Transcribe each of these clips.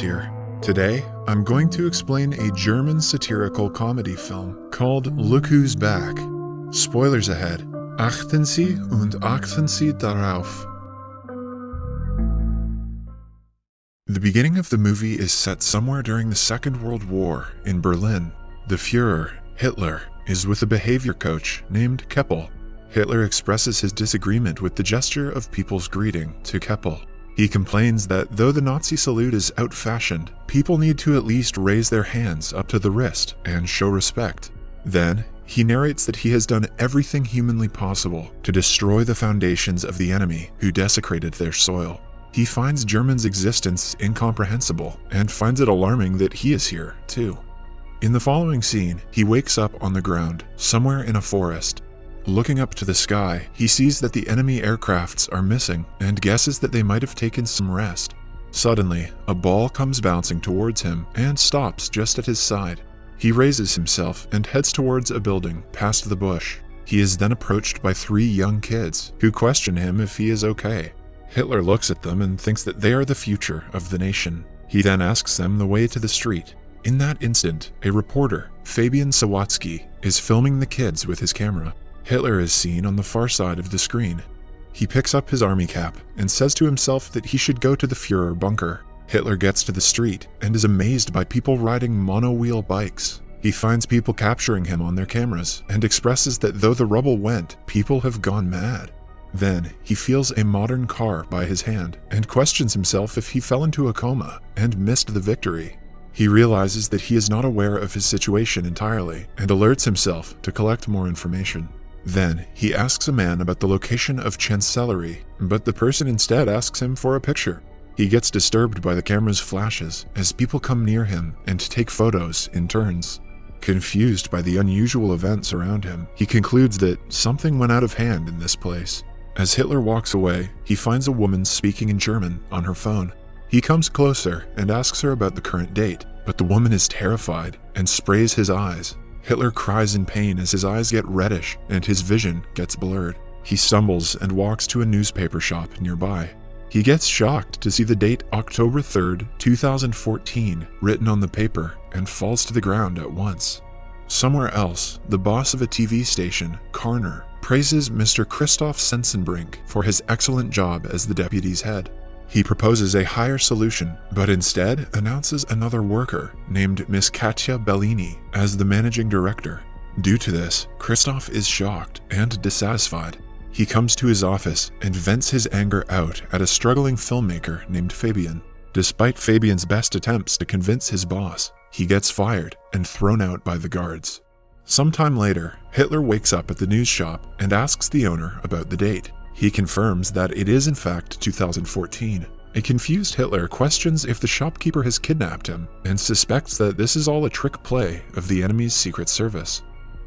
here. Today, I'm going to explain a German satirical comedy film called Look Who's Back. Spoilers ahead. Achten Sie und achten Sie darauf. The beginning of the movie is set somewhere during the Second World War in Berlin. The Führer, Hitler, is with a behavior coach named Keppel. Hitler expresses his disagreement with the gesture of people's greeting to Keppel. He complains that though the Nazi salute is out-fashioned, people need to at least raise their hands up to the wrist and show respect. Then, he narrates that he has done everything humanly possible to destroy the foundations of the enemy who desecrated their soil. He finds Germans' existence incomprehensible and finds it alarming that he is here, too. In the following scene, he wakes up on the ground, somewhere in a forest. Looking up to the sky, he sees that the enemy aircrafts are missing and guesses that they might have taken some rest. Suddenly, a ball comes bouncing towards him and stops just at his side. He raises himself and heads towards a building past the bush. He is then approached by 3 young kids who question him if he is okay. Hitler looks at them and thinks that they are the future of the nation. He then asks them the way to the street. In that instant, a reporter, Fabian Sawatzki, is filming the kids with his camera. Hitler is seen on the far side of the screen. He picks up his army cap and says to himself that he should go to the Führer bunker. Hitler gets to the street and is amazed by people riding mono-wheel bikes. He finds people capturing him on their cameras and expresses that though the rubble went, people have gone mad. Then, he feels a modern car by his hand and questions himself if he fell into a coma and missed the victory. He realizes that he is not aware of his situation entirely and alerts himself to collect more information. Then, he asks a man about the location of Chancellery, but the person instead asks him for a picture. He gets disturbed by the camera's flashes as people come near him and take photos in turns. Confused by the unusual events around him, he concludes that something went out of hand in this place. As Hitler walks away, he finds a woman speaking in German on her phone. He comes closer and asks her about the current date, but the woman is terrified and sprays his eyes. Hitler cries in pain as his eyes get reddish and his vision gets blurred. He stumbles and walks to a newspaper shop nearby. He gets shocked to see the date October 3rd, 2014 written on the paper and falls to the ground at once. Somewhere else, the boss of a TV station, Karner, praises Mr. Christoph Sensenbrink for his excellent job as the deputy's head. He proposes a higher solution, but instead announces another worker named Miss Katja Bellini as the managing director. Due to this, Christoph is shocked and dissatisfied. He comes to his office and vents his anger out at a struggling filmmaker named Fabian. Despite Fabian's best attempts to convince his boss, he gets fired and thrown out by the guards. Sometime later, Hitler wakes up at the news shop and asks the owner about the date. He confirms that it is in fact 2014. A confused Hitler questions if the shopkeeper has kidnapped him and suspects that this is all a trick play of the enemy's secret service.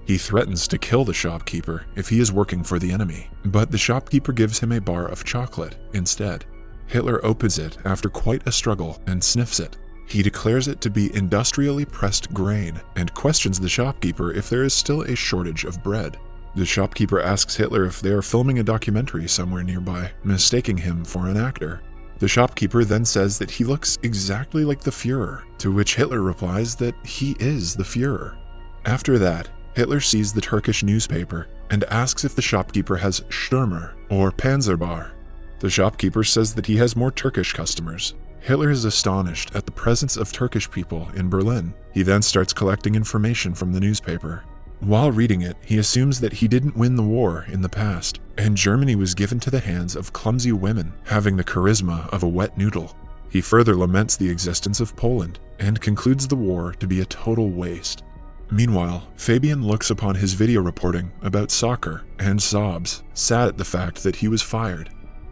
He threatens to kill the shopkeeper if he is working for the enemy, but the shopkeeper gives him a bar of chocolate instead. Hitler opens it after quite a struggle and sniffs it. He declares it to be industrially pressed grain and questions the shopkeeper if there is still a shortage of bread. The shopkeeper asks Hitler if they are filming a documentary somewhere nearby, mistaking him for an actor. The shopkeeper then says that he looks exactly like the Führer, to which Hitler replies that he is the Führer. After that, Hitler sees the Turkish newspaper and asks if the shopkeeper has Stürmer or Panzerbar. The shopkeeper says that he has more Turkish customers. Hitler is astonished at the presence of Turkish people in Berlin. He then starts collecting information from the newspaper. While reading it, he assumes that he didn't win the war in the past, and Germany was given to the hands of clumsy women having the charisma of a wet noodle. He further laments the existence of Poland and concludes the war to be a total waste. Meanwhile, Fabian looks upon his video reporting about soccer and sobs, sad at the fact that he was fired.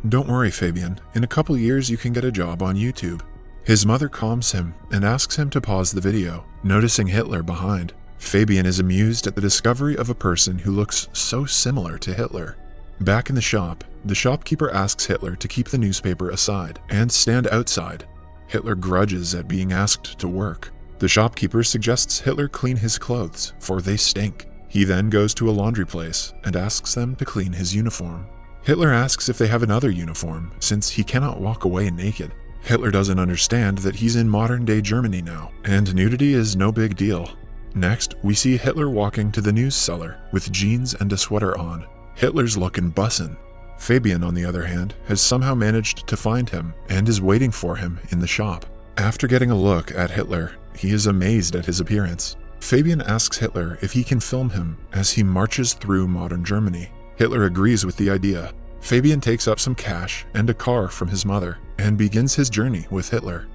Don't worry, Fabian, in a couple years you can get a job on YouTube. His mother calms him and asks him to pause the video, noticing Hitler behind. Fabian is amused at the discovery of a person who looks so similar to Hitler. Back in the shop, the shopkeeper asks Hitler to keep the newspaper aside and stand outside. Hitler grudges at being asked to work. The shopkeeper suggests Hitler clean his clothes, for they stink. He then goes to a laundry place and asks them to clean his uniform. Hitler asks if they have another uniform, since he cannot walk away naked. Hitler doesn't understand that he's in modern-day Germany now, and nudity is no big deal. Next, we see Hitler walking to the news cellar with jeans and a sweater on. Hitler's looking bussin'. Fabian, on the other hand, has somehow managed to find him and is waiting for him in the shop. After getting a look at Hitler, he is amazed at his appearance. Fabian asks Hitler if he can film him as he marches through modern Germany. Hitler agrees with the idea. Fabian takes up some cash and a car from his mother and begins his journey with Hitler.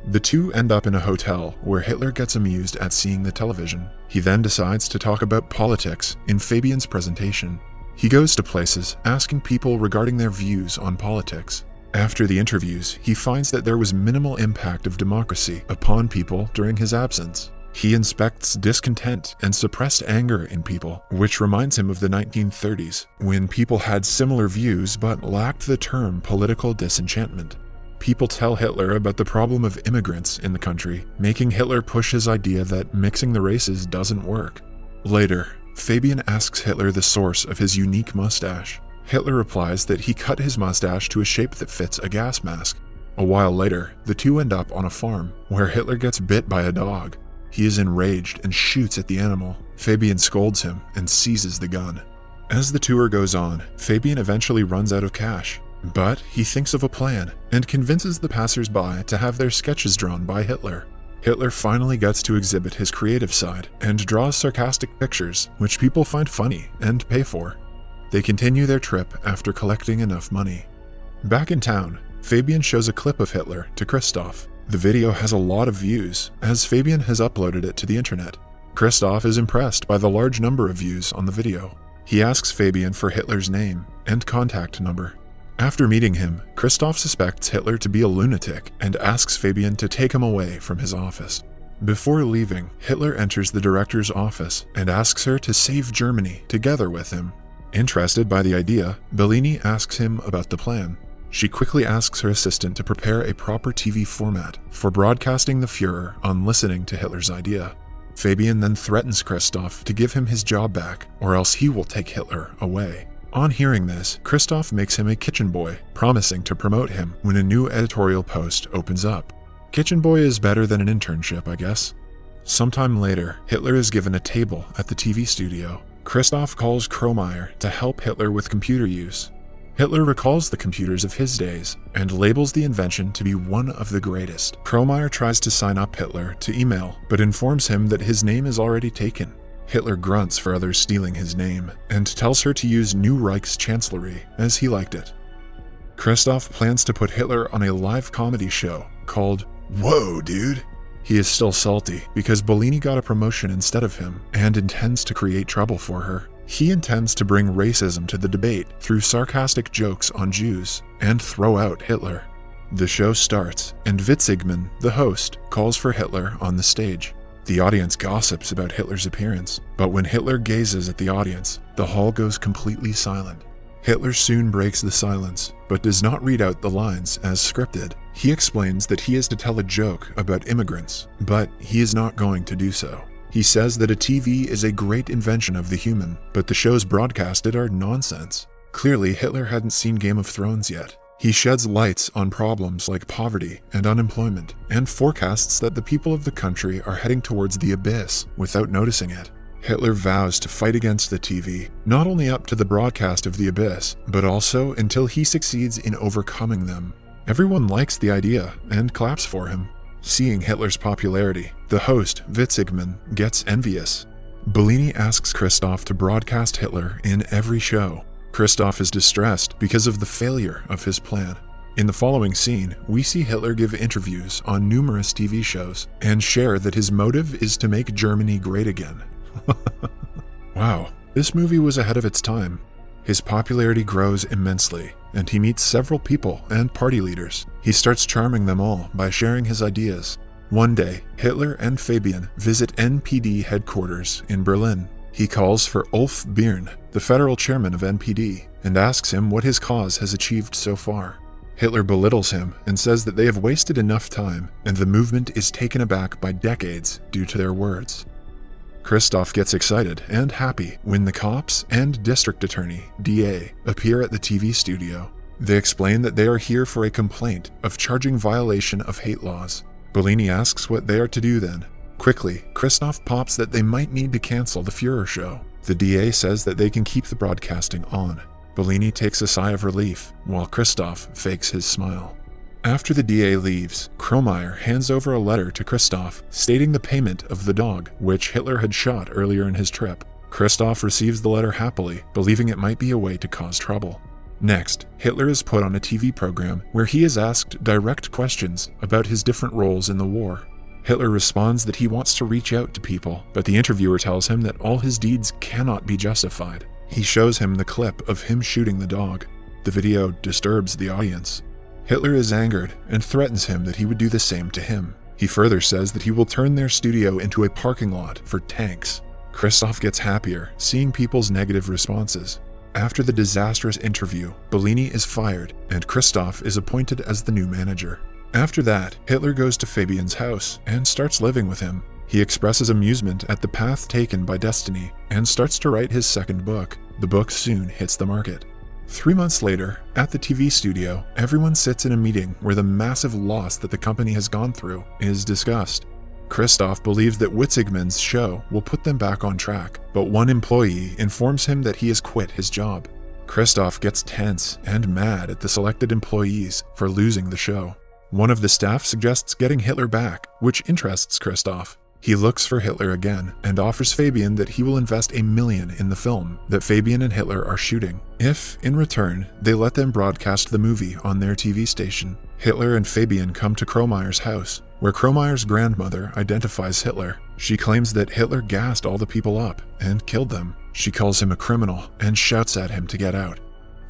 The two end up in a hotel where Hitler gets amused at seeing the television. He then decides to talk about politics in Fabian's presentation. He goes to places asking people regarding their views on politics. After the interviews, he finds that there was minimal impact of democracy upon people during his absence. He inspects discontent and suppressed anger in people, which reminds him of the 1930s, when people had similar views but lacked the term political disenchantment. People tell Hitler about the problem of immigrants in the country, making Hitler push his idea that mixing the races doesn't work. Later, Fabian asks Hitler the source of his unique mustache. Hitler replies that he cut his mustache to a shape that fits a gas mask. A while later, the two end up on a farm, where Hitler gets bit by a dog. He is enraged and shoots at the animal. Fabian scolds him and seizes the gun. As the tour goes on, Fabian eventually runs out of cash. But he thinks of a plan and convinces the passers-by to have their sketches drawn by Hitler. Hitler finally gets to exhibit his creative side and draws sarcastic pictures, which people find funny and pay for. They continue their trip after collecting enough money. Back in town, Fabian shows a clip of Hitler to Christoph. The video has a lot of views, as Fabian has uploaded it to the internet. Christoph is impressed by the large number of views on the video. He asks Fabian for Hitler's name and contact number. After meeting him, Christoph suspects Hitler to be a lunatic and asks Fabian to take him away from his office. Before leaving, Hitler enters the director's office and asks her to save Germany together with him. Interested by the idea, Bellini asks him about the plan. She quickly asks her assistant to prepare a proper TV format for broadcasting the Führer on listening to Hitler's idea. Fabian then threatens Christoph to give him his job back, or else he will take Hitler away. On hearing this, Christoph makes him a kitchen boy, promising to promote him when a new editorial post opens up. Kitchen boy is better than an internship, I guess. Sometime later, Hitler is given a table at the TV studio. Christoph calls Kromeyer to help Hitler with computer use. Hitler recalls the computers of his days and labels the invention to be one of the greatest. Kromeyer tries to sign up Hitler to email, but informs him that his name is already taken. Hitler grunts for others stealing his name and tells her to use New Reich's chancellery as he liked it. Christoph plans to put Hitler on a live comedy show called Whoa, Dude! He is still salty because Bellini got a promotion instead of him and intends to create trouble for her. He intends to bring racism to the debate through sarcastic jokes on Jews and throw out Hitler. The show starts, and Witzigmann, the host, calls for Hitler on the stage. The audience gossips about Hitler's appearance, but when Hitler gazes at the audience, the hall goes completely silent. Hitler soon breaks the silence, but does not read out the lines as scripted. He explains that he is to tell a joke about immigrants, but he is not going to do so. He says that a TV is a great invention of the human, but the shows broadcasted are nonsense. Clearly, Hitler hadn't seen Game of Thrones yet. He sheds lights on problems like poverty and unemployment, and forecasts that the people of the country are heading towards the abyss without noticing it. Hitler vows to fight against the TV, not only up to the broadcast of the abyss, but also until he succeeds in overcoming them. Everyone likes the idea and claps for him. Seeing Hitler's popularity, the host, Witzigmann, gets envious. Bellini asks Christoph to broadcast Hitler in every show. Christoph is distressed because of the failure of his plan. In the following scene, we see Hitler give interviews on numerous TV shows and share that his motive is to make Germany great again. Wow, this movie was ahead of its time. His popularity grows immensely, and he meets several people and party leaders. He starts charming them all by sharing his ideas. One day, Hitler and Fabian visit NPD headquarters in Berlin. He calls for Ulf Birn, the federal chairman of NPD, and asks him what his cause has achieved so far. Hitler belittles him and says that they have wasted enough time, and the movement is taken aback by decades due to their words. Christoph gets excited and happy when the cops and district attorney, DA, appear at the TV studio. They explain that they are here for a complaint of charging violation of hate laws. Bellini asks what they are to do then. Quickly, Christoph pops that they might need to cancel the Führer show. The DA says that they can keep the broadcasting on. Bellini takes a sigh of relief, while Christoph fakes his smile. After the DA leaves, Kromeyer hands over a letter to Christoph stating the payment of the dog, which Hitler had shot earlier in his trip. Christoph receives the letter happily, believing it might be a way to cause trouble. Next, Hitler is put on a TV program where he is asked direct questions about his different roles in the war. Hitler responds that he wants to reach out to people, but the interviewer tells him that all his deeds cannot be justified. He shows him the clip of him shooting the dog. The video disturbs the audience. Hitler is angered and threatens him that he would do the same to him. He further says that he will turn their studio into a parking lot for tanks. Christoph gets happier, seeing people's negative responses. After the disastrous interview, Bellini is fired, and Christoph is appointed as the new manager. After that, Hitler goes to Fabian's house and starts living with him. He expresses amusement at the path taken by destiny and starts to write his second book. The book soon hits the market. 3 months later, at the TV studio, everyone sits in a meeting where the massive loss that the company has gone through is discussed. Christoph believes that Witzigmann's show will put them back on track, but one employee informs him that he has quit his job. Christoph gets tense and mad at the selected employees for losing the show. One of the staff suggests getting Hitler back, which interests Christoph. He looks for Hitler again and offers Fabian that he will invest $1 million in the film that Fabian and Hitler are shooting, if, in return, they let them broadcast the movie on their TV station. Hitler and Fabian come to Kromeyer's house, where Kromeyer's grandmother identifies Hitler. She claims that Hitler gassed all the people up and killed them. She calls him a criminal and shouts at him to get out.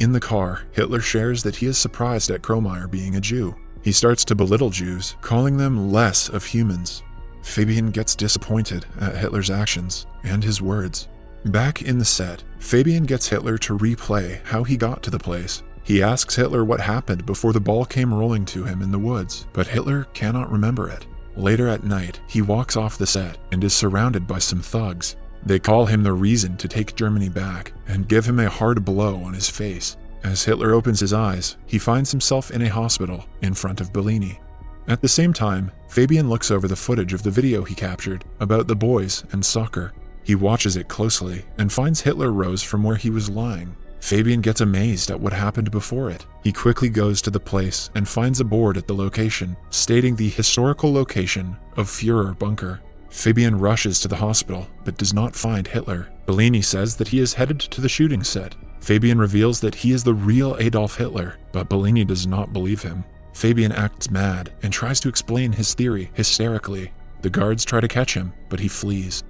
In the car, Hitler shares that he is surprised at Kromeyer being a Jew. He starts to belittle Jews, calling them less of humans. Fabian gets disappointed at Hitler's actions and his words. Back in the set, Fabian gets Hitler to replay how he got to the place. He asks Hitler what happened before the ball came rolling to him in the woods, but Hitler cannot remember it. Later at night, he walks off the set and is surrounded by some thugs. They call him the reason to take Germany back and give him a hard blow on his face. As Hitler opens his eyes, he finds himself in a hospital in front of Bellini. At the same time, Fabian looks over the footage of the video he captured about the boys and soccer. He watches it closely and finds Hitler rose from where he was lying. Fabian gets amazed at what happened before it. He quickly goes to the place and finds a board at the location, stating the historical location of Führer Bunker. Fabian rushes to the hospital, but does not find Hitler. Bellini says that he is headed to the shooting set. Fabian reveals that he is the real Adolf Hitler, but Bellini does not believe him. Fabian acts mad and tries to explain his theory hysterically. The guards try to catch him, but he flees.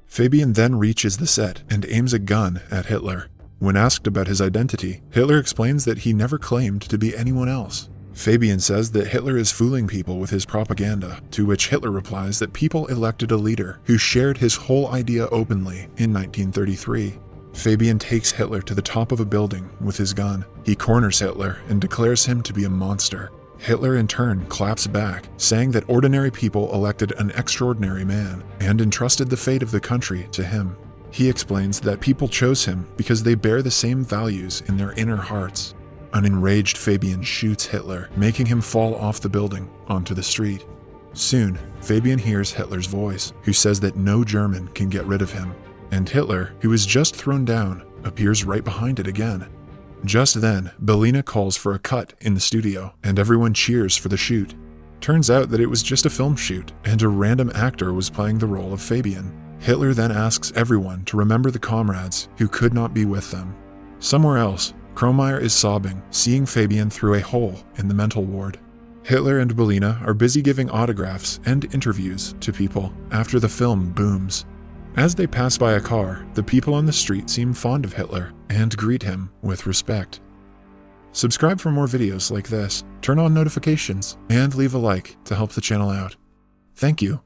Fabian then reaches the set and aims a gun at Hitler. When asked about his identity, Hitler explains that he never claimed to be anyone else. Fabian says that Hitler is fooling people with his propaganda, to which Hitler replies that people elected a leader who shared his whole idea openly in 1933. Fabian takes Hitler to the top of a building with his gun. He corners Hitler and declares him to be a monster. Hitler in turn claps back, saying that ordinary people elected an extraordinary man and entrusted the fate of the country to him. He explains that people chose him because they bear the same values in their inner hearts. An enraged Fabian shoots Hitler, making him fall off the building onto the street. Soon, Fabian hears Hitler's voice, who says that no German can get rid of him. And Hitler, who was just thrown down, appears right behind it again. Just then, Bellini calls for a cut in the studio, and everyone cheers for the shoot. Turns out that it was just a film shoot, and a random actor was playing the role of Fabian. Hitler then asks everyone to remember the comrades who could not be with them. Somewhere else, Kromeyer is sobbing, seeing Fabian through a hole in the mental ward. Hitler and Bellini are busy giving autographs and interviews to people after the film booms. As they pass by a car, the people on the street seem fond of Hitler and greet him with respect. Subscribe for more videos like this, turn on notifications, and leave a like to help the channel out. Thank you.